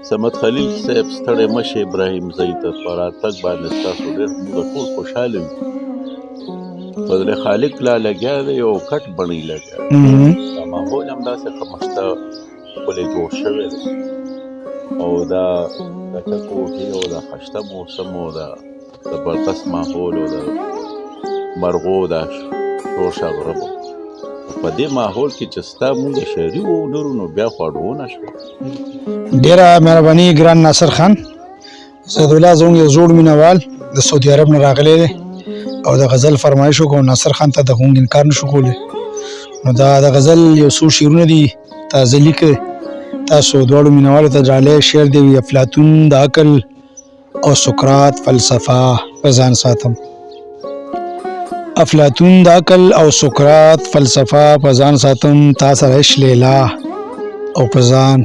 صمد خلیل صاحب ستړی مشه ابراهیم زئی ته په راتګ باندې ستاسو ډېر موږ ټول خوشحاله یو. فضل خالق لا لګیا دی او کټ بڼۍ لګیا دی. دا ماحول همداسې ښه مشته ښکلی جوړ شوی دی او دا لکه کوټې او دا ښایسته موسم او دا زبردست ماحول او د مرغو دا شور شغربو په دې ماحول کې چې ستا مونږ شهري ولرو نو بیا خو اډونه شوه. ډېره مهرباني ګران ناصر خان. سیدالله زموږ یو زوړ مینهوال د سعودي عرب نه راغلی دی او د غزل فرمایش وکړو. ناصر خان ته دغه موږ انکار نشو کولی. نو دا د غزل یو څو شعرونه دي تازه لیکه تاسو دواړو مینهوالو ته ډالۍ شعر دی. افلاطون د عقل او سقراط فلسفه په ځان ساتم. افلاطون د عقل او سقراط فلسفه په ځان ساتم. تا سره عشق لیلا او په ځان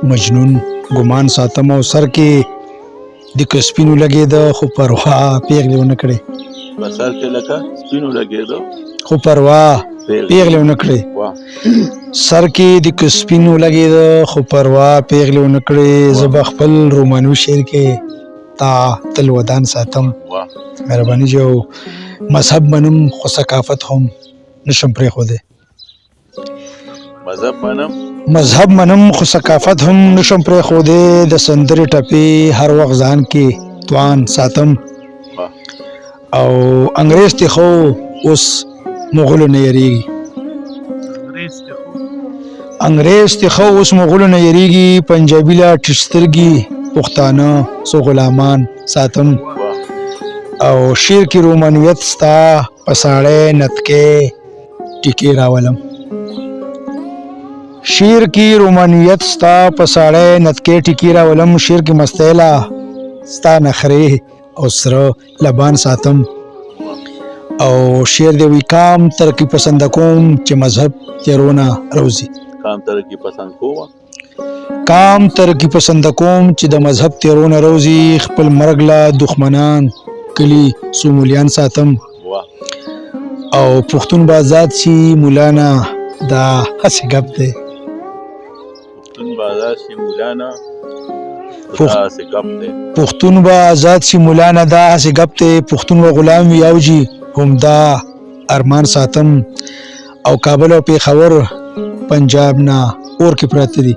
مجنون ګمان ساتم. او سر کې د سپینو لګېده خو پروا پیغلې ونه کړې. په سر کې لکه سپینو لګېده خو پروا پیغلې ونه کړې. سر کې د سپینو لګېده خو پروا پیغلې ونه کړې. زه به خپل رومانوي شعر کې تا تل ودان ساتم. مهرباني جو مذهب منم خو ثقافت هم نشم پرېښودی. مذهب منم خو ثقافت هم نشم پرېښودی. د سندرې ټپې هر وخت ځان کې توان ساتم. او انګریز ته خو اوس مغولو نه یریږي. انګریز ته خو اوس مغولو نه یریږي. پنجابي لا ټیټ سترګي پښتانه سو غلامان ساتم. او شعر کې رومانویت ستا په ساړی نتکې ټیکې راولم. شعر کې رومانویت ستا په ساړی نتکې ټیکې راولم. شعر کې مستیلا ستا نخرې او سره لبان ساتم. او شعر دی وی کام ترقی پسند کوم چې مذهب تیرونه روزي. کام ترقی پسند کوم کام ترقی پسند کوم چې د مذهب تیرونه روزي. خپل مرګ لا دښمنان کلی سومولیان ساتم. او پښتون به آزاد شي مولانا دا هسې ګپ دی. پښتون به آزاد شي مولانا دا هسې ګپ دی. پښتون به غلام وي او جي هم دا ارمان ساتم. او کابل او پیښور پنجاب نه اور کې پراته دي.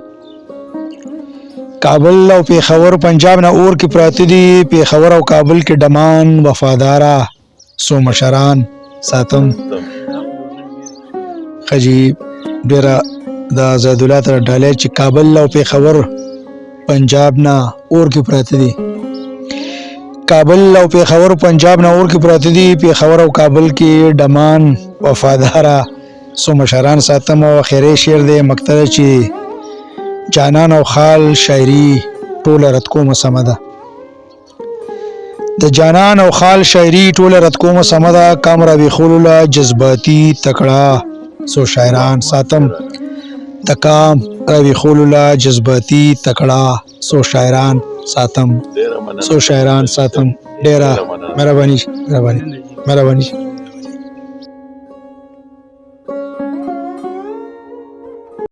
کابل او پیښور پنجاب نه اور کې پراته دي. پیښور او کابل کې ډمان وفاداره سو مشران ساتم. خجی ډیره د زیدالله تر ډالۍ چې کابل او پیښور پنجاب نه اور کې پراته دي. کابل او پیښور پنجاب نه اور کې پراته دي. پیښور او کابل کې ډمان وفاداره سو مشران ساتم. او خیری شعر دی مقتله چې جانان او خال شاعري ټوله رد کومه سمه ده. د جانان او خال شاعري ټوله رد کومه سمه ده. کامرا ویخولوله جذباتي تکړه سو شاعران ساتم. د کام راوی خولوله جذباتي تکړه سو شاعران ساتم. سو شاعران ساتم. ډیره مهرباني.